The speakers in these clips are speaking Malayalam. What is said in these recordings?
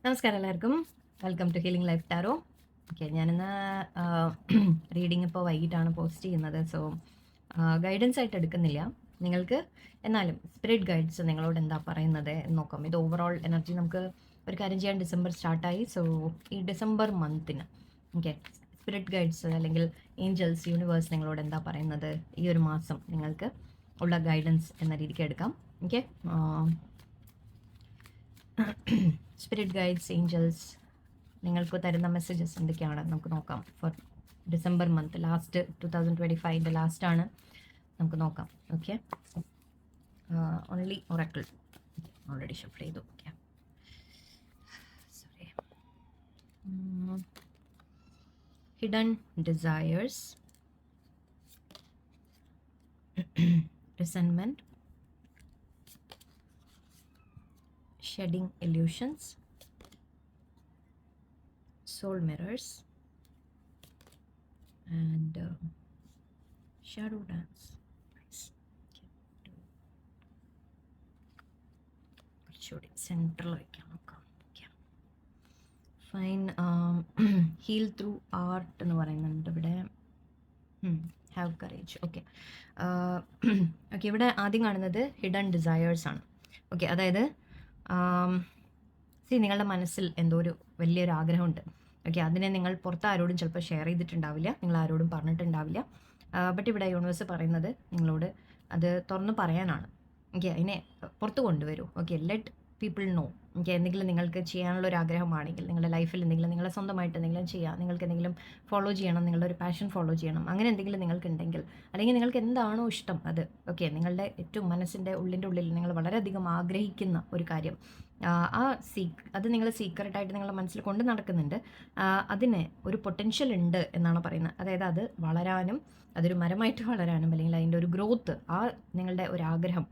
നമസ്കാരം എല്ലാവർക്കും. Welcome to healing life tarot. Okay, ഞാനിന്ന് റീഡിംഗ് ഇപ്പോൾ വൈകിട്ടാണ് പോസ്റ്റ് ചെയ്യുന്നത്. സോ ഗൈഡൻസ് ആയിട്ട് എടുക്കുന്നില്ല. നിങ്ങൾക്ക് എന്നാലും സ്പിരിറ്റ് ഗൈഡ്സ് നിങ്ങളോട് എന്താ പറയുന്നത് എന്ന് നോക്കാം. ഇത് ഓവറോൾ എനർജി നമുക്ക് ഒരു കാര്യം ചെയ്യാൻ. ഡിസംബർ സ്റ്റാർട്ടായി. സോ ഈ ഡിസംബർ മന്തിന് ഓക്കെ സ്പിരിറ്റ് ഗൈഡ്സ് അല്ലെങ്കിൽ ഏഞ്ചൽസ്, യൂണിവേഴ്സ് നിങ്ങളോട് എന്താ പറയുന്നത് ഈ ഒരു മാസം നിങ്ങൾക്ക് ഉള്ള ഗൈഡൻസ് എന്ന രീതിക്ക് എടുക്കാം. ഓക്കെ, സ്പിരിറ്റ് ഗൈഡ്സ്, ഏഞ്ചൽസ് നിങ്ങൾക്ക് തരുന്ന മെസ്സേജസ് എന്തൊക്കെയാണ് നമുക്ക് നോക്കാം. ഫോർ ഡിസംബർ മന്ത്, ലാസ്റ്റ് 2025 ലാസ്റ്റാണ്, നമുക്ക് നോക്കാം. Okay, only oracle already shuffle ചെയ്തു. Okay, sorry. Hidden desires, resentment, shedding illusions, soul mirrors, and shadow dance. Nice. കുറച്ചുകൂടി സെൻട്രൽ വയ്ക്കാം നോക്കാം. ഫൈൻ. ഹീൽ ത്രൂ ആർട്ട് എന്ന് പറയുന്നുണ്ട് ഇവിടെ. Have courage. ഓക്കെ ഓക്കെ, ഇവിടെ ആദ്യം കാണുന്നത് ഹിഡൻ ഡിസയേഴ്സ് ആണ്. ഓക്കെ, അതായത് നിങ്ങളുടെ മനസ്സിൽ എന്തോ ഒരു വലിയൊരു ആഗ്രഹമുണ്ട്. ഓക്കെ, അതിനെ നിങ്ങൾ പുറത്ത് ആരോടും ചിലപ്പോൾ ഷെയർ ചെയ്തിട്ടുണ്ടാവില്ല, നിങ്ങൾ ആരോടും പറഞ്ഞിട്ടുണ്ടാവില്ല. ബട്ട് ഇവിടെ യൂണിവേഴ്സ് പറയുന്നത് നിങ്ങളോട് അത് തുറന്ന് പറയാനാണ്. ഓക്കെ, അതിനെ പുറത്ത് കൊണ്ടുവരൂ. Okay, let people know. Okay, എന്തെങ്കിലും നിങ്ങൾക്ക് ചെയ്യാനുള്ള ഒരു ആഗ്രഹമാണെങ്കിൽ, നിങ്ങളുടെ ലൈഫിൽ എന്തെങ്കിലും നിങ്ങളെ സ്വന്തമായിട്ട് എന്തെങ്കിലും ചെയ്യാം, നിങ്ങൾക്ക് എന്തെങ്കിലും ഫോളോ ചെയ്യണം, നിങ്ങളുടെ ഒരു പാഷൻ ഫോളോ ചെയ്യണം, അങ്ങനെ എന്തെങ്കിലും നിങ്ങൾക്കുണ്ടെങ്കിൽ, അല്ലെങ്കിൽ നിങ്ങൾക്ക് എന്താണോ ഇഷ്ടം അത്, ഓക്കെ, നിങ്ങളുടെ ഏറ്റവും മനസ്സിൻ്റെ ഉള്ളിൻ്റെ ഉള്ളിൽ നിങ്ങൾ വളരെയധികം ആഗ്രഹിക്കുന്ന ഒരു കാര്യം, അത് നിങ്ങൾ സീക്രട്ടായിട്ട് നിങ്ങളുടെ മനസ്സിൽ കൊണ്ട് നടക്കുന്നുണ്ട്. അതിന് ഒരു പൊട്ടൻഷ്യൽ ഉണ്ട് എന്നാണ് പറയുന്നത്. അതായത് അത് വളരാനും, അതൊരു മരമായിട്ട് വളരാനും, അല്ലെങ്കിൽ അതിൻ്റെ ഒരു ഗ്രോത്ത്, നിങ്ങളുടെ ഒരു ആഗ്രഹം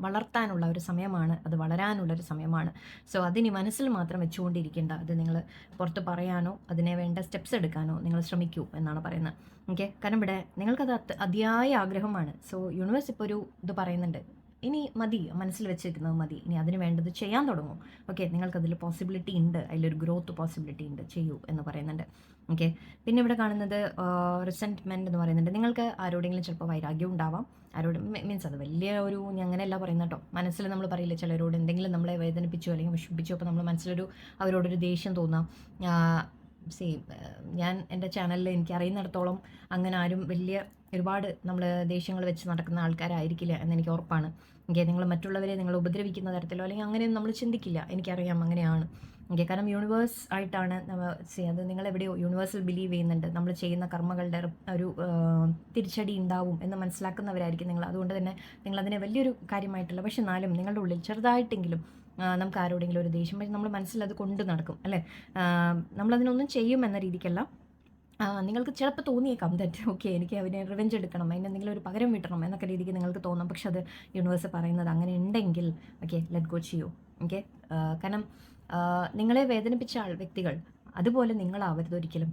വളർത്താനുള്ള ഒരു സമയമാണ്, അത് വളരാനുള്ളൊരു സമയമാണ്. സോ അതിന് മനസ്സിൽ മാത്രം വെച്ചുകൊണ്ടിരിക്കേണ്ട, അത് നിങ്ങൾ പുറത്ത് പറയാനോ അതിനെ വേണ്ട സ്റ്റെപ്സ് എടുക്കാനോ നിങ്ങൾ ശ്രമിക്കൂ എന്നാണ് പറയുന്നത്. ഓക്കെ, കാരണം ഇവിടെ നിങ്ങൾക്കത് അതിയായ ആഗ്രഹമാണ്. സോ യൂണിവേഴ്സ് ഇപ്പോൾ ഒരു ഇത് പറയുന്നുണ്ട്, ഇനി മതി, മനസ്സിൽ വെച്ചിരിക്കുന്നത് മതി, ഇനി അതിന് വേണ്ടത് ചെയ്യാൻ തുടങ്ങും. ഓക്കെ, നിങ്ങൾക്കതിൽ പോസിബിലിറ്റി ഉണ്ട്, അതിലൊരു ഗ്രോത്ത് പോസിബിലിറ്റി ഉണ്ട്, ചെയ്യൂ എന്ന് പറയുന്നുണ്ട്. ഓക്കെ, പിന്നെ ഇവിടെ കാണുന്നത് റിസെൻറ്റ്മെൻറ്റ് എന്ന് പറയുന്നുണ്ട്. നിങ്ങൾക്ക് ആരോടെങ്കിലും ചിലപ്പോൾ വൈരാഗ്യം ഉണ്ടാവാം, ആരോടും മീൻസ് അത് വലിയ ഒരു അങ്ങനെയല്ല പറയുന്നത് കേട്ടോ. മനസ്സിൽ നമ്മൾ പറയില്ല, ചിലരോട് എന്തെങ്കിലും നമ്മളെ വേദനിപ്പിച്ചോ അല്ലെങ്കിൽ വിഷമിപ്പിച്ചോ, അപ്പോൾ നമ്മൾ മനസ്സിലൊരു അവരോടൊരു ദേഷ്യം തോന്നാം. ഞാൻ എൻ്റെ ചാനലിൽ എനിക്കറിയുന്നിടത്തോളം അങ്ങനെ ആരും ഒരുപാട് നമ്മൾ ദേഷ്യങ്ങൾ വെച്ച് നടക്കുന്ന ആൾക്കാരായിരിക്കില്ല എന്നെനിക്ക് ഉറപ്പാണ്. ഓക്കെ, നിങ്ങൾ മറ്റുള്ളവരെ നിങ്ങൾ ഉപദ്രവിക്കുന്ന തരത്തിലോ അല്ലെങ്കിൽ അങ്ങനെയൊന്നും നമ്മൾ ചിന്തിക്കില്ല, എനിക്കറിയാം അങ്ങനെയാണ്. ഓക്കെ, കാരണം യൂണിവേഴ്സ് ആയിട്ടാണ് അത് നിങ്ങളെവിടെയോ യൂണിവേഴ്സിൽ ബിലീവ് ചെയ്യുന്നുണ്ട്, നമ്മൾ ചെയ്യുന്ന കർമ്മകളുടെ ഒരു തിരിച്ചടി ഉണ്ടാവും എന്ന് മനസ്സിലാക്കുന്നവരായിരിക്കും നിങ്ങൾ. അതുകൊണ്ട് തന്നെ നിങ്ങളതിനെ വലിയൊരു കാര്യമായിട്ടില്ല, പക്ഷെ എന്നാലും നിങ്ങളുടെ ഉള്ളിൽ ചെറുതായിട്ടെങ്കിലും നമുക്ക് ആരോടെങ്കിലും ഒരു ദേഷ്യം, പക്ഷെ നമ്മൾ മനസ്സിൽ അത് കൊണ്ട് നടക്കും അല്ലേ. നമ്മളതിനൊന്നും ചെയ്യും എന്ന രീതിക്കല്ല, നിങ്ങൾക്ക് ചിലപ്പോൾ തോന്നിയേക്കാം തെറ്റ്, ഓക്കെ എനിക്ക് അവനെ റിവെഞ്ച് എടുക്കണം, അതിനെന്തെങ്കിലും ഒരു പകരം വീട്ടണം എന്നൊക്കെ രീതിക്ക് നിങ്ങൾക്ക് തോന്നാം. പക്ഷെ അത് യൂണിവേഴ്സ് പറയുന്നത് അങ്ങനെ ഉണ്ടെങ്കിൽ ഓക്കെ ലെറ്റ് ഗോ ചെയ്യൂ. ഓക്കെ, കാരണം നിങ്ങളെ വേദനിപ്പിച്ച വ്യക്തികൾ അതുപോലെ നിങ്ങളാവരുതൊരിക്കലും.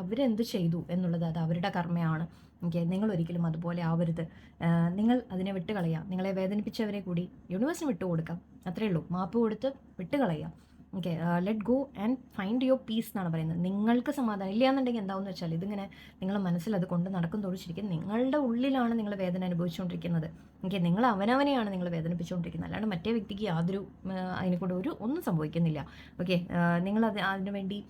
അവരെന്ത് ചെയ്തു എന്നുള്ളത് അത് അവരുടെ കർമ്മയാണ്. ഓക്കെ, നിങ്ങളൊരിക്കലും അതുപോലെ ആവരുത്. നിങ്ങൾ അതിനെ വിട്ടുകളയുക. നിങ്ങളെ വേദനിപ്പിച്ചവരെ കൂടി യൂണിവേഴ്സിന് വിട്ടുകൊടുക്കാം, അത്രയേ ഉള്ളൂ. മാപ്പ് കൊടുത്ത് വിട്ടുകളയുക. Okay, let go and find your peace എന്നാണ് പറയുന്നത്. നിങ്ങൾക്ക് സമാധാനം ഇല്ല എന്നുണ്ടെങ്കിൽ എന്താണെന്ന് വെച്ചാൽ ഇതിങ്ങനെ നിങ്ങളുടെ മനസ്സിൽ അത് കൊണ്ട് നടക്കുന്നതോട് ശരിക്കും നിങ്ങളുടെ ഉള്ളിലാണ് നിങ്ങൾ വേദന അനുഭവിച്ചുകൊണ്ടിരിക്കുന്നത്. ഓക്കെ, നിങ്ങൾ അവനവനെയാണ് നിങ്ങൾ വേദനിപ്പിച്ചുകൊണ്ടിരിക്കുന്നത്, അല്ലാണ്ട് മറ്റേ വ്യക്തിക്ക് യാതൊരു അതിനെക്കൂടെ ഒന്നും സംഭവിക്കുന്നില്ല. ഓക്കെ, നിങ്ങളത് അതിനുവേണ്ടി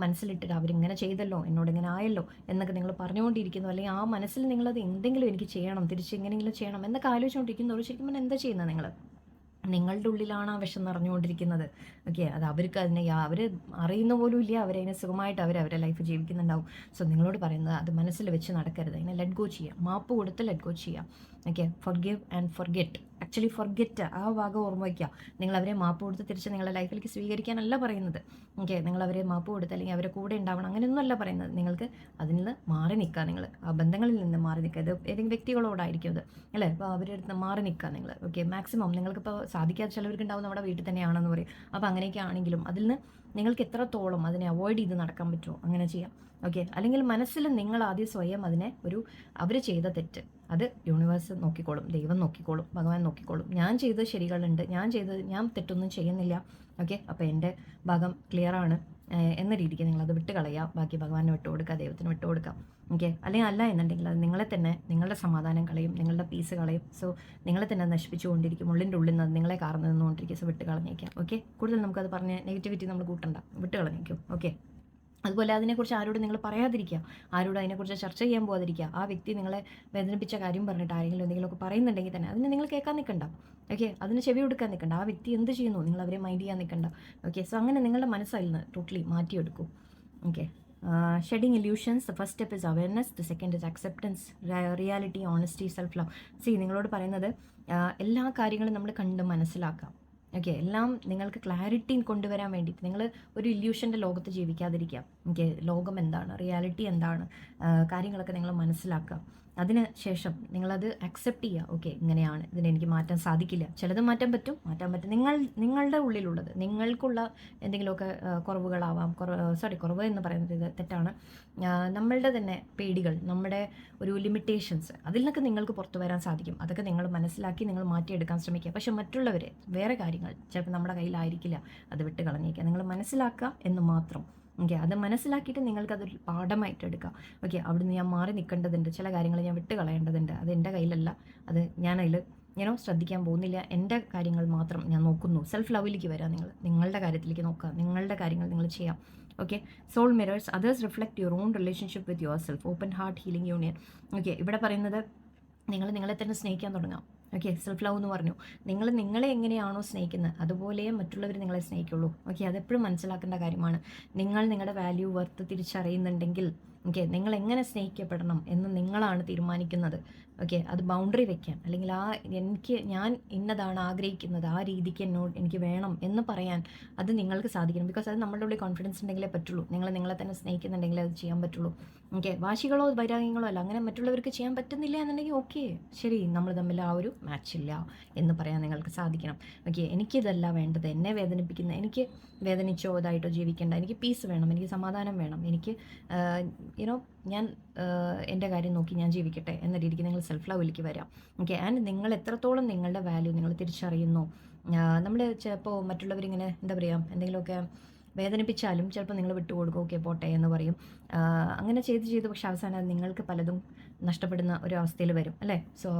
മനസ്സിലിട്ടിട്ട് അവരിങ്ങനെ ചെയ്തല്ലോ, എന്നോടിങ്ങനെ ആയല്ലോ എന്നൊക്കെ നിങ്ങൾ പറഞ്ഞുകൊണ്ടിരിക്കുന്നു, അല്ലെങ്കിൽ മനസ്സിൽ നിങ്ങളത് എന്തെങ്കിലും എനിക്ക് ചെയ്യണം, തിരിച്ച് എങ്ങനെയെങ്കിലും ചെയ്യണം എന്നൊക്കെ ആലോചിച്ചുകൊണ്ടിരിക്കുന്നതോട് ശരിക്കും എന്താ ചെയ്യുന്നത്? നിങ്ങളുടെ ഉള്ളിലാണ് ആ വിഷം നിറഞ്ഞുകൊണ്ടിരിക്കുന്നത്. ഓക്കെ, അത് അവർക്ക് അവർ അറിയുന്ന പോലും ഇല്ല, അവരതിനെ സുഖമായിട്ട് അവരെ ലൈഫ് ജീവിക്കുന്നുണ്ടാവും. സോ നിങ്ങളോട് പറയുന്നത് അത് മനസ്സിൽ വെച്ച് നടക്കരുത്, അതിനെ ലെറ്റ് ഗോ ചെയ്യുക, മാപ്പ് കൊടുത്ത് ലെറ്റ് ഗോ ചെയ്യുക. Okay, forgive and forget. Actually forget ആ ഭാഗം ഓർമ്മ വയ്ക്കുക. നിങ്ങൾ അവരെ മാപ്പ് കൊടുത്ത് തിരിച്ച് നിങ്ങളുടെ ലൈഫിലേക്ക് സ്വീകരിക്കാനല്ല പറയുന്നത്. ഓക്കെ, നിങ്ങൾ അവരെ മാപ്പ് കൊടുത്ത് അല്ലെങ്കിൽ അവരെ കൂടെ ഉണ്ടാവണം അങ്ങനെയൊന്നുമല്ല പറയുന്നത്. നിങ്ങൾക്ക് അതിൽ നിന്ന് മാറി നിൽക്കുക, നിങ്ങൾ ആ ബന്ധങ്ങളിൽ നിന്ന് മാറി നിൽക്കുക. ഇത് ഏതെങ്കിലും വ്യക്തികളോടായിരിക്കും അത് അല്ലേ, അപ്പോൾ അവരുടെ അടുത്ത് മാറി നിൽക്കുക നിങ്ങൾ. ഓക്കെ, മാക്സിമം നിങ്ങൾക്കിപ്പോൾ സാധിക്കാത്ത ചിലവർക്ക് ഉണ്ടാവും നമ്മുടെ വീട്ടിൽ തന്നെയാണെന്ന് പറയും. അപ്പോൾ അങ്ങനെയൊക്കെ ആണെങ്കിലും അതിൽ നിന്ന് നിങ്ങൾക്ക് എത്രത്തോളം അതിനെ അവോയ്ഡ് ചെയ്ത് നടക്കാൻ പറ്റുമോ അങ്ങനെ ചെയ്യാം. ഓക്കെ, അല്ലെങ്കിൽ മനസ്സിൽ നിങ്ങൾ ആദ്യം സ്വയം അതിനെ അവർ ചെയ്ത തെറ്റ് അത് യൂണിവേഴ്സ് നോക്കിക്കോളും, ദൈവം നോക്കിക്കോളും, ഭഗവാൻ നോക്കിക്കോളും. ഞാൻ ചെയ്തത് ശരികളുണ്ട്, ഞാൻ തെറ്റൊന്നും ചെയ്യുന്നില്ല. ഓക്കെ, അപ്പോൾ എൻ്റെ ഭാഗം ക്ലിയറാണ് എന്ന രീതിക്ക് നിങ്ങളത് വിട്ട് കളയുക. ബാക്കി ഭഗവാനെ വിട്ടു കൊടുക്കുക, ദൈവത്തിന് വിട്ടു കൊടുക്കുക. ഓക്കെ, അല്ലെങ്കിൽ അല്ല എന്നുണ്ടെങ്കിൽ അത് നിങ്ങളെ തന്നെ, നിങ്ങളുടെ സമാധാനം കളയും, നിങ്ങളുടെ പീസ് കളയും. സോ നിങ്ങളെ തന്നെ നശിപ്പിച്ചുകൊണ്ടിരിക്കും, ഉള്ളിൻ്റെ ഉള്ളിൽ നിന്ന് നിങ്ങളെ കാർന്ന് നിന്നുകൊണ്ടിരിക്കും. സോ വിട്ട് കളഞ്ഞേക്കാം. ഓക്കെ, കൂടുതൽ നമുക്കത് പറഞ്ഞ് നെഗറ്റിവിറ്റി നമ്മൾ കൂട്ടണ്ട, വിട്ട് കളഞ്ഞേക്കും. ഓക്കെ, അതുപോലെ അതിനെക്കുറിച്ച് ആരോടും നിങ്ങൾ പറയാതിരിക്കുക, ആരോടും അതിനെക്കുറിച്ച് ചർച്ച ചെയ്യാൻ പോകാതിരിക്കുക. ആ വ്യക്തി നിങ്ങളെ വേദനിപ്പിച്ച കാര്യം പറഞ്ഞിട്ട് ആരെങ്കിലും എന്തെങ്കിലുമൊക്കെ പറയുന്നുണ്ടെങ്കിൽ തന്നെ അതിന് നിങ്ങൾ കേൾക്കാൻ നിൽക്കണ്ട. ഓക്കെ, അതിന് ചെവി കൊടുക്കാൻ നിൽക്കണ്ട. ആ വ്യക്തി എന്ത് ചെയ്യുന്നു നിങ്ങൾ അവരെ മൈൻഡ് ചെയ്യാൻ നിൽക്കണ്ട. ഓക്കെ, സോ അങ്ങനെ നിങ്ങളുടെ മനസ്സതിൽ നിന്ന് ടോട്ടലി മാറ്റിയെടുക്കും. Okay, shedding illusions. The first step is awareness, the second is acceptance, reality, honesty, self love. See, നിങ്ങളോട് പറയുന്നത് എല്ലാ കാര്യങ്ങളും നമ്മൾ കണ്ട് മനസ്സിലാക്കാം. ഓക്കെ, എല്ലാം നിങ്ങൾക്ക് ക്ലാരിറ്റി കൊണ്ടുവരാൻ വേണ്ടിയിട്ട് നിങ്ങൾ ഒരു ഇല്യൂഷൻ്റെ ലോകത്ത് ജീവിക്കാതിരിക്കുക. ഓക്കെ, ലോകം എന്താണ്, റിയാലിറ്റി എന്താണ്, കാര്യങ്ങളൊക്കെ നിങ്ങൾ മനസ്സിലാക്കുക. അതിന് ശേഷം നിങ്ങളത് അക്സെപ്റ്റ് ചെയ്യുക. ഓക്കെ, ഇങ്ങനെയാണ്, ഇതിനെ എനിക്ക് മാറ്റാൻ സാധിക്കില്ല. ചിലത് മാറ്റാൻ പറ്റും. നിങ്ങളുടെ ഉള്ളിലുള്ളത്, നിങ്ങൾക്കുള്ള എന്തെങ്കിലുമൊക്കെ കുറവുകളാവാം. കുറവ് എന്ന് പറയുന്നത് ഇത് തെറ്റാണ്. നമ്മളുടെ തന്നെ പേടികൾ, നമ്മുടെ ഒരു ലിമിറ്റേഷൻസ്, അതിൽ നിന്നൊക്കെ നിങ്ങൾക്ക് പുറത്തു വരാൻ സാധിക്കും. അതൊക്കെ നിങ്ങൾ മനസ്സിലാക്കി നിങ്ങൾ മാറ്റിയെടുക്കാൻ ശ്രമിക്കുക. പക്ഷെ മറ്റുള്ളവരെ, വേറെ കാര്യങ്ങൾ ചിലപ്പോൾ നമ്മുടെ കയ്യിലായിരിക്കില്ല, അത് വിട്ട് കളഞ്ഞേക്കുക. നിങ്ങൾ മനസ്സിലാക്കുക എന്ന് മാത്രം. ഓക്കെ, അത് മനസ്സിലാക്കിയിട്ട് നിങ്ങൾക്കതൊരു പാഠമായിട്ട് എടുക്കാം. ഓക്കെ, അവിടുന്ന് ഞാൻ മാറി നിൽക്കേണ്ടതുണ്ട്, ചില കാര്യങ്ങൾ ഞാൻ വിട്ട് കളയേണ്ടതുണ്ട്, അത് എൻ്റെ കയ്യിലല്ല, അത് ഞാനതിൽ ശ്രദ്ധിക്കാൻ പോകുന്നില്ല, എൻ്റെ കാര്യങ്ങൾ മാത്രം ഞാൻ നോക്കുന്നു. സെൽഫ് ലവിലേക്ക് വരാം. നിങ്ങളുടെ കാര്യത്തിലേക്ക് നോക്കുക, നിങ്ങളുടെ കാര്യങ്ങൾ നിങ്ങൾ ചെയ്യാം. Okay, soul mirrors, others reflect your own relationship with yourself, open heart healing union. Okay, ഇവിടെ പറയുന്നത് നിങ്ങളെ തന്നെ സ്നേഹിക്കാൻ തുടങ്ങാം. ഓക്കെ, സെൽഫ് ലവ് എന്ന് പറഞ്ഞു. നിങ്ങളെ എങ്ങനെയാണോ സ്നേഹിക്കുന്നത് അതുപോലെ മറ്റുള്ളവർ നിങ്ങളെ സ്നേഹിക്കുള്ളൂ. ഓക്കെ, അതെപ്പോഴും മനസ്സിലാക്കേണ്ട കാര്യമാണ്. നിങ്ങളുടെ വാല്യൂ, വർത്ത് തിരിച്ചറിയുന്നുണ്ടെങ്കിൽ ഓക്കെ, നിങ്ങൾ എങ്ങനെ സ്നേഹിക്കപ്പെടണം എന്ന് നിങ്ങളാണ് തീരുമാനിക്കുന്നത്. ഓക്കെ, അത് ബൗണ്ടറി വെക്കാൻ, അല്ലെങ്കിൽ ഞാൻ ഇന്നതാണ് ആഗ്രഹിക്കുന്നത്, ആ രീതിക്ക് എനിക്ക് വേണം എന്ന് പറയാൻ അത് നിങ്ങൾക്ക് സാധിക്കണം. ബിക്കോസ് അത് നമ്മളുടെ ഉള്ളിൽ കോൺഫിഡൻസ് ഉണ്ടെങ്കിലേ പറ്റുള്ളൂ. നിങ്ങളെ തന്നെ സ്നേഹിക്കുന്നുണ്ടെങ്കിൽ അത് ചെയ്യാൻ പറ്റുള്ളൂ. ഓക്കെ, വാശികളോ വൈരാഗ്യങ്ങളോ അല്ല, അങ്ങനെ മറ്റുള്ളവർക്ക് ചെയ്യാൻ പറ്റുന്നില്ല എന്നുണ്ടെങ്കിൽ ഓക്കെ, ശരി, നമ്മൾ തമ്മിൽ ആ ഒരു മാച്ചില്ല എന്ന് പറയാൻ നിങ്ങൾക്ക് സാധിക്കണം. ഓക്കെ, എനിക്കിതല്ല വേണ്ടത്, എന്നെ വേദനിപ്പിക്കുന്ന, എനിക്ക് വേദനിച്ചോ ഇതായിട്ടോ ജീവിക്കേണ്ട, എനിക്ക് പീസ് വേണം, എനിക്ക് സമാധാനം വേണം, എനിക്ക് ഞാൻ എൻ്റെ കാര്യം നോക്കി ഞാൻ ജീവിക്കട്ടെ എന്ന രീതിക്ക് നിങ്ങൾ സെൽഫ് ലവിലേക്ക് വരാം. ഓക്കെ, ആൻഡ് നിങ്ങൾ എത്രത്തോളം നിങ്ങളുടെ വാല്യൂ നിങ്ങൾ തിരിച്ചറിയുന്നു. നമ്മൾ ചിലപ്പോൾ മറ്റുള്ളവരിങ്ങനെ എന്താ പറയുക, എന്തെങ്കിലുമൊക്കെ വേദനിപ്പിച്ചാലും ചിലപ്പോൾ നിങ്ങൾ വിട്ടുകൊടുക്കും. ഓക്കെ, പോട്ടെ എന്ന് പറയും. അങ്ങനെ ചെയ്ത് പക്ഷേ അവസാനം നിങ്ങൾക്ക് പലതും നഷ്ടപ്പെടുന്ന ഒരു അവസ്ഥയിൽ വരും അല്ലേ. സോ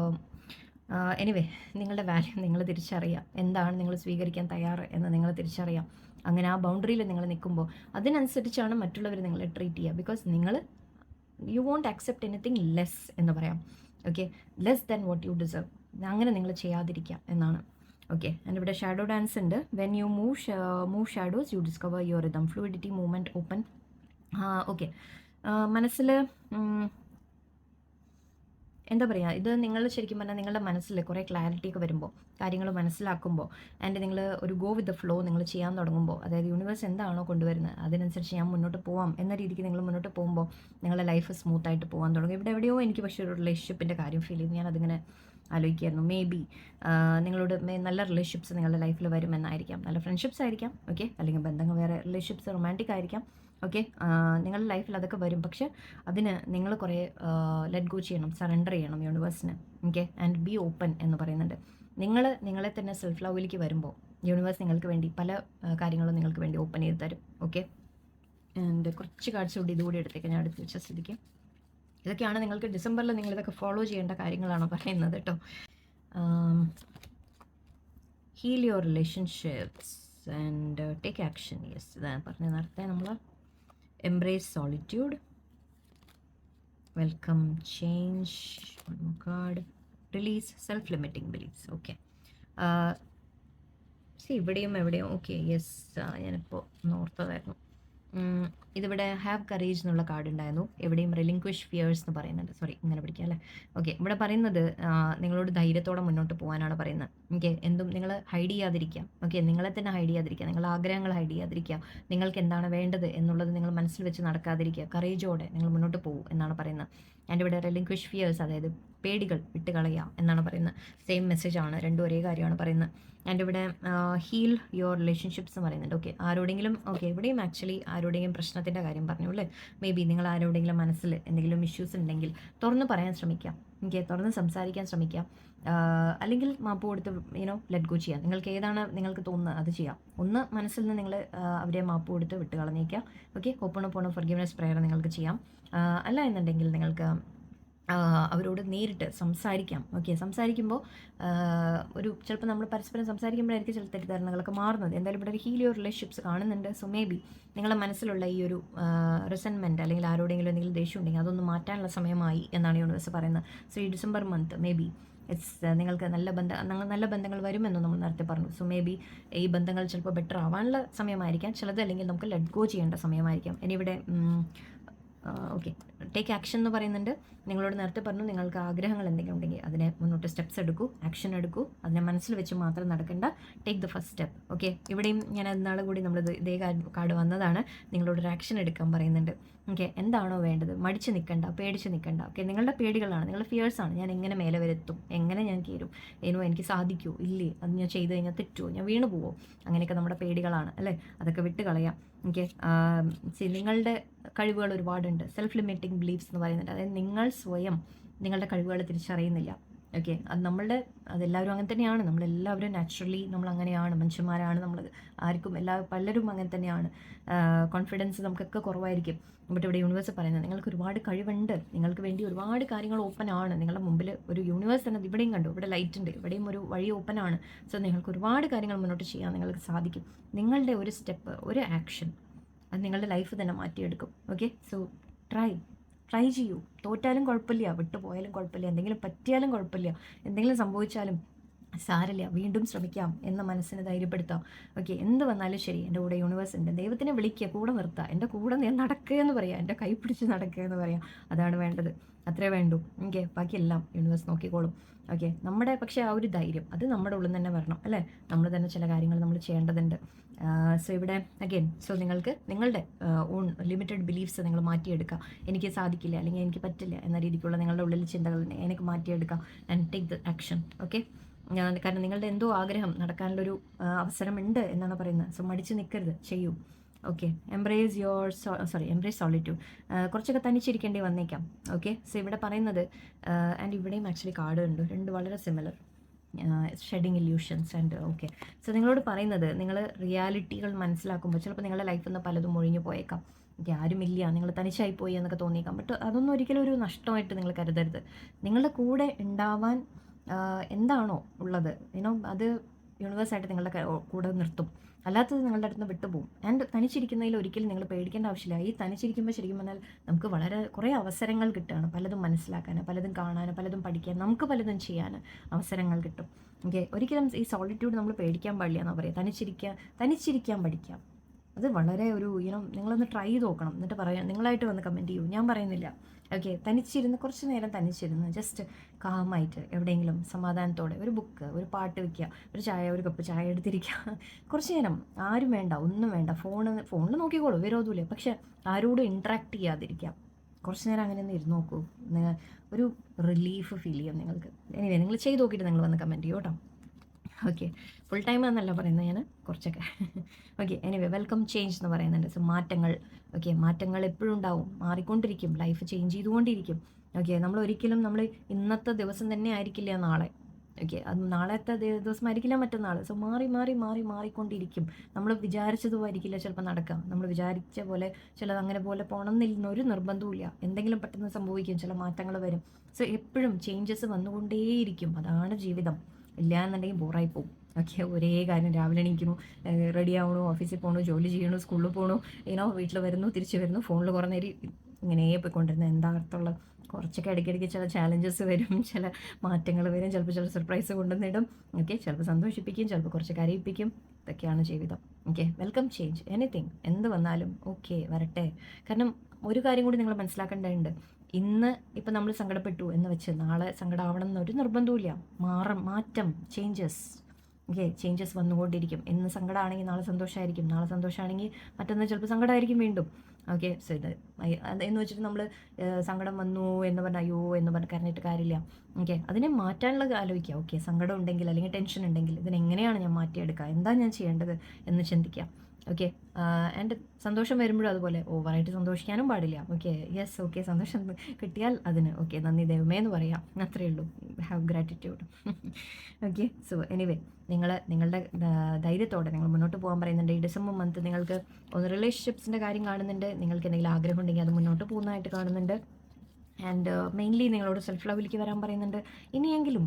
എനിവേ, നിങ്ങളുടെ വാല്യൂ നിങ്ങൾ തിരിച്ചറിയാം, എന്താണ് നിങ്ങൾ സ്വീകരിക്കാൻ തയ്യാറ് എന്ന് നിങ്ങൾ തിരിച്ചറിയാം. അങ്ങനെ ആ ബൗണ്ടറിയിൽ നിങ്ങൾ നിൽക്കുമ്പോൾ അതിനനുസരിച്ചാണ് മറ്റുള്ളവർ നിങ്ങളെ ട്രീറ്റ് ചെയ്യുക. Because you won't accept anything less എന്ന് പറയാം. Okay, less than what you deserve. അങ്ങനെ നിങ്ങൾ ചെയ്യാതിരിക്കുക എന്നാണ്. ഓക്കെ, ആൻഡ് ഇവിടെ ഷാഡോ ഡാൻസ് ഉണ്ട്. When you move shadows you discover your rhythm, fluidity, movement, open. Okay, മനസ്സിൽ എന്താ പറയുക, ഇത് നിങ്ങൾ ശരിക്കും പറഞ്ഞാൽ നിങ്ങളുടെ മനസ്സിൽ കുറേ ക്ലാരിറ്റി ഒക്കെ വരുമ്പോൾ, കാര്യങ്ങൾ മനസ്സിലാക്കുമ്പോൾ, ആൻഡ് നിങ്ങൾ ഒരു ഗോ വിത്ത് ദ ഫ്ലോ നിങ്ങൾ ചെയ്യാൻ തുടങ്ങുമ്പോൾ, അതായത് യൂണിവേഴ്സ് എന്താണോ കൊണ്ടുവരുന്നത് അതിനനുസരിച്ച് ഞാൻ മുന്നോട്ട് പോവാം എന്ന രീതിക്ക് നിങ്ങൾ മുന്നോട്ട് പോകുമ്പോൾ നിങ്ങളുടെ ലൈഫ് സ്മൂത്തായിട്ട് പോകാൻ തുടങ്ങും. ഇവിടെ എവിടെയോ എനിക്ക് പക്ഷേ ഒരു റിലേഷൻഷിപ്പിൻ്റെ കാര്യം ഫീൽ ചെയ്തു. ഞാനതിങ്ങനെ ആലോചിക്കായിരുന്നു. മേ ബി നിങ്ങളോട് നല്ല റിലേഷൻഷിപ്സ് നിങ്ങളുടെ ലൈഫിൽ വരുമെന്നായിരിക്കാം. നല്ല ഫ്രണ്ട്ഷിപ്സ് ആയിരിക്കാം. ഓക്കെ, അല്ലെങ്കിൽ ബന്ധങ്ങൾ, വേറെ റിലേഷൻഷിപ്സ് റൊമാൻറ്റിക് ആയിരിക്കാം. ഓക്കെ, നിങ്ങളുടെ ലൈഫിൽ അതൊക്കെ വരും. പക്ഷെ അതിന് നിങ്ങൾ കുറേ ലെറ്റ് ഗോ ചെയ്യണം, സറണ്ടർ ചെയ്യണം യൂണിവേഴ്സിന്. ഓക്കെ, ആൻഡ് ബി ഓപ്പൺ എന്ന് പറയുന്നുണ്ട്. നിങ്ങളെ തന്നെ സെൽഫ് ലവിലേക്ക് വരുമ്പോൾ യൂണിവേഴ്സ് നിങ്ങൾക്ക് വേണ്ടി പല കാര്യങ്ങളും നിങ്ങൾക്ക് വേണ്ടി ഓപ്പൺ ചെയ്ത് തരും. ഓക്കെ, ആൻഡ് കുറച്ച് കാഴ്ച കൂടി ഇതുകൂടി എടുത്തേക്കാം, ഞാൻ എടുത്ത് വെച്ച സ്ഥിതിക്ക്. ഇതൊക്കെയാണ് നിങ്ങൾക്ക് ഡിസംബറിൽ നിങ്ങളിതൊക്കെ ഫോളോ ചെയ്യേണ്ട കാര്യങ്ങളാണ് പറയുന്നത് കേട്ടോ. Heal your relationships and take action. Yes, ഇതാണ് പറഞ്ഞ നേരത്തെ നമ്മൾ. Embrace solitude, welcome change, one more card, release self-limiting beliefs. Okay, see ഇവിടെയും എവിടെയും ഓക്കെ. യെസ്, ഞാനിപ്പോൾ ഓർത്തതായിരുന്നു. ഇതിവിടെ ഹാവ് കറേജ് എന്നുള്ള കാർഡ് ഉണ്ടായിരുന്നു. എവിടെയും റിലിങ്ക്വിഷ് ഫിയേഴ്സ് എന്ന് പറയുന്നുണ്ട്. സോറി, ഇങ്ങനെ പിടിക്കാം അല്ലേ. ഓക്കെ, ഇവിടെ പറയുന്നത് നിങ്ങളോട് ധൈര്യത്തോടെ മുന്നോട്ട് പോകാനാണ് പറയുന്നത്. ഓക്കെ, എന്തും നിങ്ങൾ ഹൈഡ് ചെയ്യാതിരിക്കുക. ഓക്കെ, നിങ്ങളെ തന്നെ ഹൈഡ് ചെയ്യാതിരിക്കുക, നിങ്ങളുടെ ആഗ്രഹങ്ങൾ ഹൈഡ് ചെയ്യാതിരിക്കുക, നിങ്ങൾക്ക് എന്താണ് വേണ്ടത് എന്നുള്ളത് നിങ്ങൾ മനസ്സിൽ വെച്ച് നടക്കാതിരിക്കുക, കറേജോടെ നിങ്ങൾ മുന്നോട്ട് പോകും എന്നാണ് പറയുന്നത്. ആൻഡ് ഇവിടെ റിലിങ്ക്വിഷ് ഫിയേഴ്സ്, അതായത് പേടികൾ വിട്ട് കളയുക എന്നാണ് പറയുന്നത്. സെയിം മെസ്സേജാണ്, രണ്ടും ഒരേ കാര്യമാണ് പറയുന്നത്. ആൻഡ് ഇവിടെ ഹീൽ യുവർ റിലേഷൻഷിപ്സ് എന്ന് പറയുന്നുണ്ട്. ഓക്കെ, ആരോടെങ്കിലും, ഓക്കെ, ഇവിടെയും ആക്ച്വലി ആരോടെങ്കിലും പ്രശ്നത്തിൻ്റെ കാര്യം പറഞ്ഞു അല്ലേ. മേ ബി നിങ്ങൾ ആരോടെങ്കിലും മനസ്സിൽ എന്തെങ്കിലും ഇഷ്യൂസ് ഉണ്ടെങ്കിൽ തുറന്ന് പറയാൻ ശ്രമിക്കാം. ഓക്കെ, തുറന്ന് സംസാരിക്കാൻ ശ്രമിക്കുക. അല്ലെങ്കിൽ മാപ്പ് കൊടുത്ത് ലെറ്റ് ഗോ ചെയ്യാം. നിങ്ങൾക്ക് ഏതാണ് നിങ്ങൾക്ക് തോന്നുന്നത് അത് ചെയ്യാം. ഒന്ന് മനസ്സിൽ നിന്ന് നിങ്ങൾ അവരെ മാപ്പ് കൊടുത്ത് വിട്ട് കളഞ്ഞേക്കാം. ഓക്കെ, ഹോപ്പണോപോണോ ഫൊർഗിവ്നെസ് പ്രെയർ നിങ്ങൾക്ക് ചെയ്യാം. അല്ല എന്നുണ്ടെങ്കിൽ നിങ്ങൾക്ക് അവരോട് നേരിട്ട് സംസാരിക്കാം. ഓക്കെ, സംസാരിക്കുമ്പോൾ ചിലപ്പോൾ നമ്മൾ പരസ്പരം സംസാരിക്കുമ്പോഴായിരിക്കും ചില തെറ്റിദ്ധാരണകളൊക്കെ മാറുന്നത്. എന്തായാലും ഇവിടെ ഒരു ഹീലിയോ റിലേഷൻഷിപ്സ് കാണുന്നുണ്ട്. സോ മേ ബി നിങ്ങളുടെ മനസ്സിലുള്ള ഈ ഒരു റിസൻമെൻറ്റ് അല്ലെങ്കിൽ ആരോടെങ്കിലും എന്തെങ്കിലും ദേഷ്യം ഉണ്ടെങ്കിൽ അതൊന്ന് മാറ്റാനുള്ള സമയമായി എന്നാണ് യൂണിവേഴ്സ് പറയുന്നത്. സോ ഈ ഡിസംബർ മന്ത് മേ ബി നിങ്ങൾക്ക് നല്ല ബന്ധങ്ങൾ വരുമെന്ന് നമ്മൾ നേരത്തെ പറഞ്ഞു. സോ മേ ബി ഈ ബന്ധങ്ങൾ ചിലപ്പോൾ ബെറ്റർ ആവാനുള്ള സമയമായിരിക്കാം ചിലത്, അല്ലെങ്കിൽ നമുക്ക് ലെറ്റ് ഗോ ചെയ്യേണ്ട സമയമായിരിക്കാം. ഇനി ഇവിടെ ഓക്കെ, ടേക്ക് ആക്ഷൻ എന്ന് പറയുന്നുണ്ട്. നിങ്ങളോട് നേരത്തെ പറഞ്ഞു, നിങ്ങൾക്ക് ആഗ്രഹങ്ങൾ എന്തെങ്കിലും ഉണ്ടെങ്കിൽ അതിനെ മുന്നോട്ട് സ്റ്റെപ്സ് എടുക്കൂ, ആക്ഷൻ എടുക്കൂ. അതിനെ മനസ്സിൽ വെച്ച് മാത്രം നടക്കേണ്ട. Take the first step. Okay, ഇവിടെയും ഞാൻ എന്നാളും കൂടി നമ്മൾ ഇതേ കാർഡ് വന്നതാണ്. നിങ്ങളോടൊരു ആക്ഷൻ എടുക്കാൻ പറയുന്നുണ്ട്. ഓക്കെ, എന്താണോ വേണ്ടത്, മടിച്ച് നിൽക്കണ്ട, പേടിച്ച് നിൽക്കണ്ട. ഓക്കെ, നിങ്ങളുടെ പേടികളാണ്, നിങ്ങളുടെ ഫിയേഴ്സാണ്. ഞാൻ എങ്ങനെ മേലെ വരെത്തും, എങ്ങനെ ഞാൻ കയറും, എനിക്ക് സാധിക്കുമോ ഇല്ലേ, അത് ഞാൻ ചെയ്ത് കഴിഞ്ഞാൽ തെറ്റുമോ, ഞാൻ വീണ് പോവോ, അങ്ങനെയൊക്കെ നമ്മുടെ പേടികളാണ് അല്ലേ. അതൊക്കെ വിട്ട് കളയാം. ഓക്കെ, നിങ്ങളുടെ കഴിവുകൾ ഒരുപാടുണ്ട്. സെൽഫ് ലിമിറ്റിംഗ് ബിലീഫ്സ് എന്ന് പറയുന്നുണ്ട്. അതായത് നിങ്ങൾ സ്വയം നിങ്ങളുടെ കഴിവുകൾ തിരിച്ചറിയുന്നില്ല. ഓക്കെ, അതെല്ലാവരും അങ്ങനെ തന്നെയാണ്. നമ്മളെല്ലാവരും നാച്ചുറലി നമ്മൾ അങ്ങനെയാണ്, മനുഷ്യന്മാരാണ് നമ്മൾ. പലരും അങ്ങനെ തന്നെയാണ്. കോൺഫിഡൻസ് നമുക്കൊക്കെ കുറവായിരിക്കും. ബട്ട് ഇവിടെ യൂണിവേഴ്സ് പറയുന്നത് നിങ്ങൾക്ക് ഒരുപാട് കഴിവുണ്ട്, നിങ്ങൾക്ക് വേണ്ടി ഒരുപാട് കാര്യങ്ങൾ ഓപ്പൺ ആണ്. നിങ്ങളുടെ മുമ്പിൽ ഒരു യൂണിവേഴ്സ് തന്നെ ഇവിടെയും കണ്ടു, ഇവിടെ ലൈറ്റ് ഉണ്ട്, ഇവിടെയും ഒരു വഴി ഓപ്പൺ ആണ്. സോ നിങ്ങൾക്ക് ഒരുപാട് കാര്യങ്ങൾ മുന്നോട്ട് ചെയ്യാൻ നിങ്ങൾക്ക് സാധിക്കും. നിങ്ങളുടെ ഒരു സ്റ്റെപ്പ്, ഒരു ആക്ഷൻ, അത് നിങ്ങളുടെ ലൈഫ് തന്നെ മാറ്റിയെടുക്കും. ഓക്കെ, സോ ട്രൈ ചെയ്യൂ. തോറ്റാലും കുഴപ്പമില്ല, വിട്ടുപോയാലും കുഴപ്പമില്ല, എന്തെങ്കിലും പറ്റിയാലും കുഴപ്പമില്ല, എന്തെങ്കിലും സംഭവിച്ചാലും സാരമില്ല, വീണ്ടും ശ്രമിക്കാം എന്ന മനസ്സിനെ ധൈര്യപ്പെടുത്താം. ഓക്കെ, എന്ത് വന്നാലും ശരി, എൻ്റെ കൂടെ യൂണിവേഴ്സ് ഉണ്ട്. ദൈവത്തിനെ വിളിക്കുക, കൂടെ നിർത്തുക, എൻ്റെ കൂടെ ഞാൻ നടക്കുക എന്ന് പറയാം, എൻ്റെ കൈ പിടിച്ച് നടക്കുക എന്ന് പറയാം. അതാണ് വേണ്ടത്, അത്രേ വേണ്ടൂ. ഓക്കെ, ബാക്കിയെല്ലാം യൂണിവേഴ്സ് നോക്കിക്കോളും. ഓക്കെ, പക്ഷേ ആ ഒരു ധൈര്യം അത് നമ്മുടെ ഉള്ളിൽ തന്നെ വരണം അല്ലേ. നമ്മൾ തന്നെ ചില കാര്യങ്ങൾ നമ്മൾ ചെയ്യേണ്ടതുണ്ട്. സോ ഇവിടെ അഗെയിൻ, സോ നിങ്ങൾക്ക് നിങ്ങളുടെ ഓൺ ലിമിറ്റഡ് ബിലീഫ്സ് നിങ്ങൾ മാറ്റിയെടുക്കുക. എനിക്ക് സാധിക്കില്ല, അല്ലെങ്കിൽ എനിക്ക് പറ്റില്ല എന്ന രീതിക്കുള്ള നിങ്ങളുടെ ഉള്ളിൽ ചിന്തകൾ എനിക്ക് മാറ്റിയെടുക്കാം. And take the action. Okay, കാരണം നിങ്ങളുടെ എന്തോ ആഗ്രഹം നടക്കാനുള്ളൊരു അവസരമുണ്ട് എന്നാണ് പറയുന്നത്. സോ മടിച്ച് നിൽക്കരുത്, ചെയ്യൂ. Okay, embrace solitude. കുറച്ചൊക്കെ തനിച്ചിരിക്കേണ്ടി വന്നേക്കാം. ഓക്കെ, സോ ഇവിടെ പറയുന്നത് ആൻഡ് ഇവിടെയും ആക്ച്വലി കാർഡ് ഉണ്ട്, രണ്ട് വളരെ similar. Shedding illusions and okay. So നിങ്ങളോട് പറയുന്നത്, നിങ്ങൾ റിയാലിറ്റികൾ മനസ്സിലാക്കുമ്പോൾ ചിലപ്പോൾ നിങ്ങളുടെ ലൈഫിൽ നിന്ന് പലതും ഒഴിഞ്ഞു പോയേക്കാം. ആരുമില്ല, നിങ്ങൾ തനിച്ചായി പോയി എന്നൊക്കെ തോന്നിയേക്കാം. ബട്ട് അതൊന്നും ഒരിക്കലും ഒരു നഷ്ടമായിട്ട് നിങ്ങൾ കരുതരുത്. നിങ്ങളുടെ കൂടെ ഉണ്ടാവാൻ എന്താണോ ഉള്ളത് അത് യൂണിവേഴ്സായിട്ട് നിങ്ങളുടെ കൂടെ നിർത്തും. അല്ലാത്തത് നിങ്ങളുടെ അടുത്ത് നിന്ന് വിട്ടുപോകും. ആൻഡ് തനിച്ചിരിക്കുന്നതിൽ ഒരിക്കലും നിങ്ങൾ പേടിക്കേണ്ട ആവശ്യമില്ല. ഈ തനിച്ചിരിക്കുമ്പോൾ ശരിക്കും പറഞ്ഞാൽ നമുക്ക് കുറേ അവസരങ്ങൾ കിട്ടുകയാണ്. പലതും മനസ്സിലാക്കാൻ, പലതും കാണാൻ, പലതും പഠിക്കാൻ, നമുക്ക് പലതും ചെയ്യാൻ അവസരങ്ങൾ കിട്ടും. ഓക്കെ, ഒരിക്കലും ഈ സോളിറ്റ്യൂഡ് നമ്മൾ പേടിക്കാൻ പാടില്ല എന്നാണ് പറയുക. തനിച്ചിരിക്കാൻ പഠിക്കാം. അത് വളരെ ഒരു നിങ്ങളൊന്ന് ട്രൈ ചെയ്ത് നോക്കണം. എന്നിട്ട് പറയാം, നിങ്ങളായിട്ട് വന്ന് കമൻറ്റ് ചെയ്യൂ, ഞാൻ പറയുന്നില്ല. ഓക്കെ, കുറച്ച് നേരം തനിച്ചിരുന്ന് ജസ്റ്റ് കാമായിട്ട് എവിടെയെങ്കിലും സമാധാനത്തോടെ ഒരു ബുക്ക്, ഒരു പാട്ട് വയ്ക്കുക, ഒരു കപ്പ് ചായ എടുത്തിരിക്കുക. കുറച്ച് നേരം ആരും വേണ്ട, ഒന്നും വേണ്ട, ഫോണിൽ നോക്കിക്കോളൂ, വിരോധമില്ല. പക്ഷെ ആരോടും ഇൻട്രാക്ട് ചെയ്യാതിരിക്കാം. കുറച്ച് നേരം അങ്ങനെ ഒന്ന് ഇരുന്ന് നോക്കൂ, ഒരു റിലീഫ് ഫീൽ ചെയ്യാം നിങ്ങൾക്ക്. എനിവേ, നിങ്ങൾ ചെയ്ത് നോക്കിയിട്ട് നിങ്ങൾ വന്ന് കമൻറ്റ് ചെയ്യൂ കേട്ടോ. ഓക്കെ, ഫുൾ ടൈം എന്നല്ല പറയുന്നത് ഞാൻ, കുറച്ചൊക്കെ. ഓക്കെ, എനിവേ, വെൽക്കം ചേഞ്ച് എന്ന് പറയുന്നുണ്ട്. സോ മാറ്റങ്ങൾ. ഓക്കെ, മാറ്റങ്ങൾ എപ്പോഴും ഉണ്ടാവും, മാറിക്കൊണ്ടിരിക്കും, ലൈഫ് ചേഞ്ച് ചെയ്തുകൊണ്ടിരിക്കും. ഓക്കെ, നമ്മൾ ഇന്നത്തെ ദിവസം തന്നെ ആയിരിക്കില്ല നാളെ. ഓക്കെ, അത് നാളത്തെ ദിവസമായിരിക്കില്ല മറ്റന്നാൾ. സോ മാറിക്കൊണ്ടിരിക്കും. നമ്മൾ വിചാരിച്ചതും ആയിരിക്കില്ല ചിലപ്പോൾ നടക്കാം. നമ്മൾ വിചാരിച്ച പോലെ ചിലത് അങ്ങനെ പോലെ പോകണമെന്നില്ല ഒരു നിർബന്ധവുമില്ല. എന്തെങ്കിലും പെട്ടെന്ന് സംഭവിക്കും, ചില മാറ്റങ്ങൾ വരും. സോ എപ്പോഴും ചേഞ്ചസ് വന്നുകൊണ്ടേയിരിക്കും. അതാണ് ജീവിതം. ഇല്ല എന്നുണ്ടെങ്കിൽ ബോറായി പോകും. ഓക്കെ, ഒരേ കാര്യം, രാവിലെ എണീക്കുന്നു, റെഡി ആവണു, ഓഫീസിൽ പോകണു, ജോലി ചെയ്യണു, സ്കൂളിൽ പോകണു, വീട്ടിൽ വരുന്നു, തിരിച്ച് വരുന്നു, ഫോണിൽ കുറേ നേരം ഇങ്ങനെ പോയിക്കൊണ്ടിരുന്നത് എന്താ അർത്ഥമുള്ള. കുറച്ചൊക്കെ ഇടയ്ക്കിടയ്ക്ക് ചില ചാലഞ്ചസ് വരും, ചില മാറ്റങ്ങൾ വരും, ചില സർപ്രൈസ് കൊണ്ടുവന്നിടും. ഓക്കെ, ചിലപ്പോൾ സന്തോഷിപ്പിക്കും, ചിലപ്പോൾ കുറച്ച് കരയിപ്പിക്കും. ഇതൊക്കെയാണ് ജീവിതം. ഓക്കെ, വെൽക്കം ചേഞ്ച്, എനിത്തിങ് എന്ത് വന്നാലും ഓക്കെ വരട്ടെ. കാരണം ഒരു കാര്യം കൂടി നിങ്ങൾ മനസ്സിലാക്കേണ്ടതുണ്ട്. ഇന്ന് ഇപ്പം നമ്മൾ സങ്കടപ്പെട്ടു എന്ന് വെച്ച് നാളെ സങ്കടമാവണം എന്നൊരു നിർബന്ധവുമില്ല. മാറ്റം, ചേഞ്ചസ് വന്നുകൊണ്ടിരിക്കും. ഇന്ന് സങ്കടമാണെങ്കിൽ നാളെ സന്തോഷമായിരിക്കും, നാളെ സന്തോഷമാണെങ്കിൽ മറ്റൊന്ന് ചിലപ്പോൾ സങ്കടമായിരിക്കും വീണ്ടും. ഓക്കെ, സോ എന്ന് വെച്ചിട്ട് നമ്മൾ സങ്കടം വന്നു എന്ന് പറഞ്ഞാൽ അയ്യോ എന്ന് പറഞ്ഞ് കരഞ്ഞിട്ട് കാര്യമില്ല. ഓക്കെ, അതിനെ മാറ്റാനുള്ള ആലോചിക്കുക. ഓക്കെ, സങ്കടം ഉണ്ടെങ്കിൽ അല്ലെങ്കിൽ ടെൻഷൻ ഉണ്ടെങ്കിൽ ഇതിനെങ്ങനെയാണ് ഞാൻ മാറ്റിയെടുക്കുക, എന്താ ഞാൻ ചെയ്യേണ്ടത് എന്ന് ചിന്തിക്കുക. ഓക്കെ. ആൻഡ് സന്തോഷം വരുമ്പോഴും അതുപോലെ ഓവറായിട്ട് സന്തോഷിക്കാനും പാടില്ല. ഓക്കെ, യെസ്, ഓക്കെ, സന്തോഷം കിട്ടിയാൽ അതിന് ഓക്കെ നന്ദി ദൈവമേ എന്ന് പറയാം. അത്രയേ ഉള്ളൂ. Have gratitude. Okay. So anyway, നിങ്ങളുടെ ധൈര്യത്തോടെ നിങ്ങൾ മുന്നോട്ട് പോകാൻ പറയുന്നുണ്ട്. ഈ ഡിസംബർ മന്ത് നിങ്ങൾക്ക് ഒന്ന് റിലേഷൻഷിപ്സിൻ്റെ കാര്യം കാണുന്നുണ്ട്. നിങ്ങൾക്ക് എന്തെങ്കിലും ആഗ്രഹം ഉണ്ടെങ്കിൽ അത് മുന്നോട്ട് പോകുന്നതായിട്ട് കാണുന്നുണ്ട്. ആൻഡ് മെയിൻലി നിങ്ങളോട് സെൽഫ് ലവിലേക്ക് വരാൻ പറയുന്നുണ്ട്. ഇനിയെങ്കിലും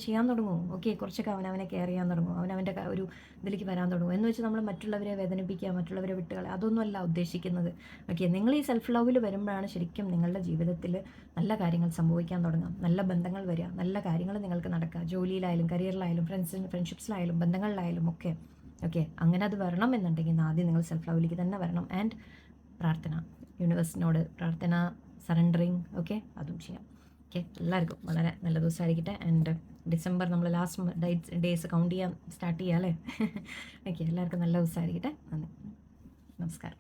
ചെയ്യാൻ തുടങ്ങും. ഓക്കെ, കുറച്ചൊക്കെ അവനവനെ കെയർ ചെയ്യാൻ തുടങ്ങും. അവനവൻ്റെ ഒരു ഇതിലേക്ക് വരാൻ തുടങ്ങും. എന്ന് വെച്ച് നമ്മൾ മറ്റുള്ളവരെ വേദനിപ്പിക്കുക, മറ്റുള്ളവരെ വിട്ടുകളയുക, അതൊന്നുമല്ല ഉദ്ദേശിക്കുന്നത്. ഓക്കെ, നിങ്ങൾ ഈ സെൽഫ് ലവിൽ വരുമ്പോഴാണ് ശരിക്കും നിങ്ങളുടെ ജീവിതത്തിൽ നല്ല കാര്യങ്ങൾ സംഭവിക്കാൻ തുടങ്ങുക, നല്ല ബന്ധങ്ങൾ വരിക, നല്ല കാര്യങ്ങൾ നിങ്ങൾക്ക് നടക്കുക. ജോലിയിലായാലും കരിയറിലായാലും ഫ്രണ്ട്ഷിപ്സിലായാലും ബന്ധങ്ങളിലായാലും ഒക്കെ. ഓക്കെ, അങ്ങനെ അത് വരണം എന്നുണ്ടെങ്കിൽ ആദ്യം നിങ്ങൾ സെൽഫ് ലവിലേക്ക് തന്നെ വരണം. ആൻഡ് പ്രാർത്ഥന, യൂണിവേഴ്സിനോട് പ്രാർത്ഥന, സറണ്ടറിങ്, ഓക്കെ, അതും ചെയ്യാം. ഓക്കെ, എല്ലാവർക്കും വളരെ നല്ല ദിവസമായിരിക്കട്ടെ. ആൻഡ് ഡിസംബർ നമ്മൾ ലാസ്റ്റ് ഡേയ്സ് കൗണ്ട് ചെയ്യാൻ സ്റ്റാർട്ട് ചെയ്യാം അല്ലേ? ഓക്കെ, എല്ലാവർക്കും നല്ല ദിവസമായിരിക്കട്ടെ. നന്ദി, നമസ്കാരം.